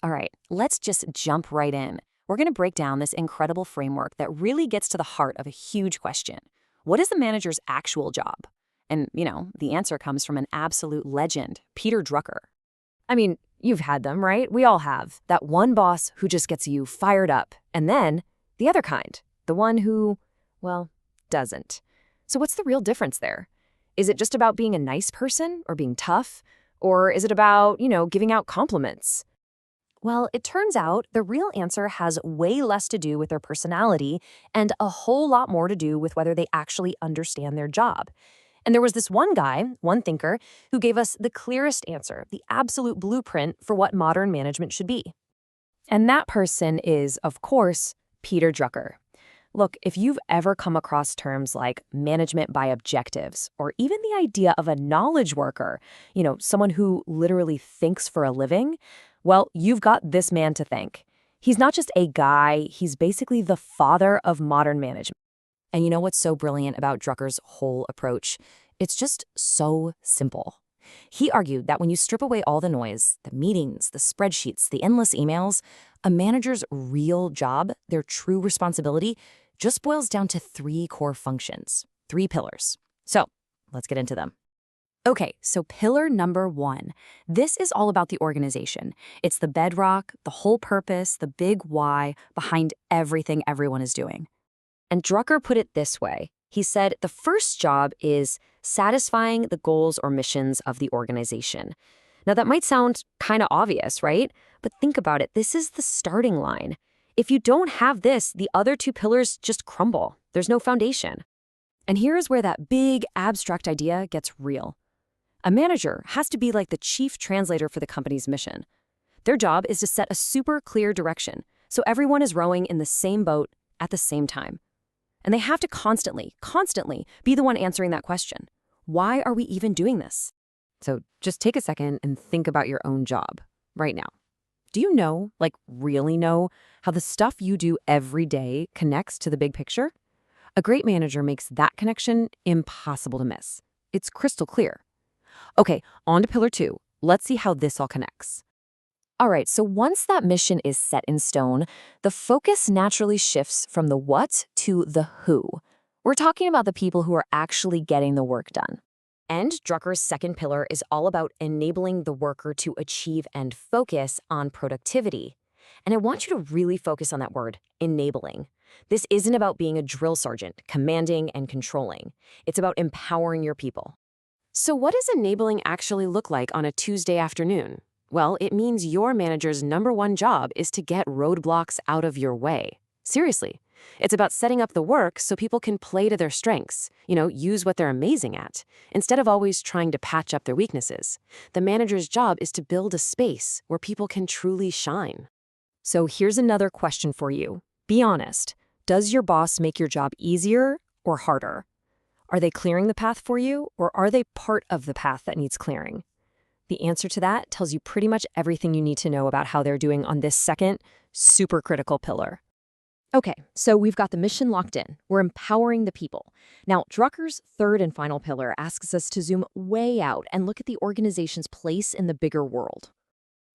All right, let's just jump right in. We're going to break down this incredible framework that really gets to the heart of a huge question. What is the manager's actual job? And, the answer comes from an absolute legend, Peter Drucker. I mean, you've had them, right? We all have. That one boss who just gets you fired up. And then the other kind, the one who, well, doesn't. So what's the real difference there? Is it just about being a nice person or being tough? Or is it about, giving out compliments? Well, it turns out the real answer has way less to do with their personality and a whole lot more to do with whether they actually understand their job. And there was this one guy, one thinker, who gave us the clearest answer, the absolute blueprint for what modern management should be. And that person is, of course, Peter Drucker. Look, if you've ever come across terms like management by objectives, or even the idea of a knowledge worker, someone who literally thinks for a living, well, you've got this man to thank. He's not just a guy, he's basically the father of modern management. And you know what's so brilliant about Drucker's whole approach? It's just so simple. He argued that when you strip away all the noise, the meetings, the spreadsheets, the endless emails, a manager's real job, their true responsibility, just boils down to three core functions, three pillars. So let's get into them. Okay, so pillar number one. This is all about the organization. It's the bedrock, the whole purpose, the big why behind everything everyone is doing. And Drucker put it this way. He said the first job is satisfying the goals or missions of the organization. Now that might sound kind of obvious, right? But think about it. This is the starting line. If you don't have this, the other two pillars just crumble. There's no foundation. And here is where that big abstract idea gets real. A manager has to be like the chief translator for the company's mission. Their job is to set a super clear direction, so everyone is rowing in the same boat at the same time. And they have to constantly be the one answering that question. Why are we even doing this? So just take a second and think about your own job right now. Do you know, really know, how the stuff you do every day connects to the big picture? A great manager makes that connection impossible to miss. It's crystal clear. Okay, on to pillar two. Let's see how this all connects. All right, so once that mission is set in stone, the focus naturally shifts from the what to the who. We're talking about the people who are actually getting the work done. And Drucker's second pillar is all about enabling the worker to achieve and focus on productivity. And I want you to really focus on that word, enabling. This isn't about being a drill sergeant, commanding and controlling. It's about empowering your people. So what does enabling actually look like on a Tuesday afternoon? Well, it means your manager's number one job is to get roadblocks out of your way. Seriously. It's about setting up the work so people can play to their strengths, use what they're amazing at, instead of always trying to patch up their weaknesses. The manager's job is to build a space where people can truly shine. So here's another question for you. Be honest. Does your boss make your job easier or harder? Are they clearing the path for you, or are they part of the path that needs clearing? The answer to that tells you pretty much everything you need to know about how they're doing on this second, super critical pillar. Okay, so we've got the mission locked in. We're empowering the people. Now, Drucker's third and final pillar asks us to zoom way out and look at the organization's place in the bigger world.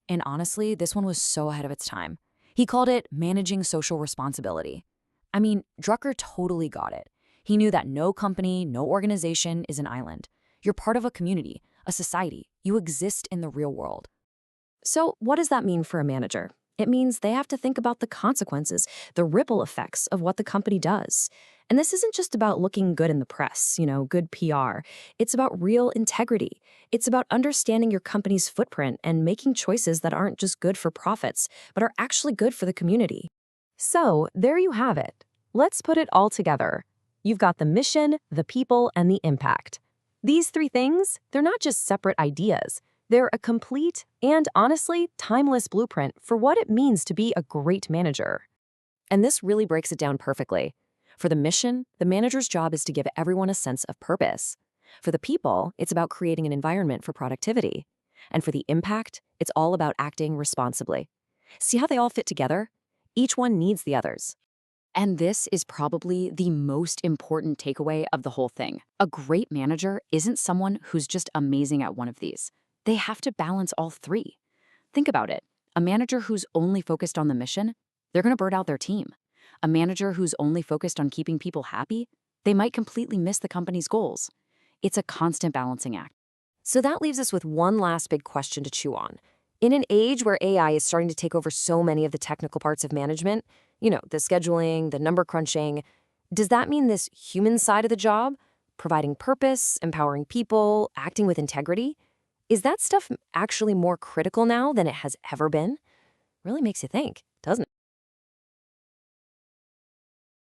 And honestly, this one was so ahead of its time. He called it managing social responsibility. I mean, Drucker totally got it. He knew that no company, no organization is an island. You're part of a community, a society. You exist in the real world. So what does that mean for a manager? It means they have to think about the consequences, the ripple effects of what the company does. And this isn't just about looking good in the press, good PR. It's about real integrity. It's about understanding your company's footprint and making choices that aren't just good for profits, but are actually good for the community. So there you have it. Let's put it all together. You've got the mission, the people, and the impact. These three things, they're not just separate ideas. They're a complete and, honestly, timeless blueprint for what it means to be a great manager. And this really breaks it down perfectly. For the mission, the manager's job is to give everyone a sense of purpose. For the people, it's about creating an environment for productivity. And for the impact, it's all about acting responsibly. See how they all fit together? Each one needs the others. And this is probably the most important takeaway of the whole thing. A great manager isn't someone who's just amazing at one of these. They have to balance all three. Think about it. A manager who's only focused on the mission, they're going to burn out their team. A manager who's only focused on keeping people happy, they might completely miss the company's goals. It's a constant balancing act. So that leaves us with one last big question to chew on. In an age where AI is starting to take over so many of the technical parts of management, the scheduling, the number crunching, does that mean this human side of the job, providing purpose, empowering people, acting with integrity, is that stuff actually more critical now than it has ever been? Really makes you think, doesn't it?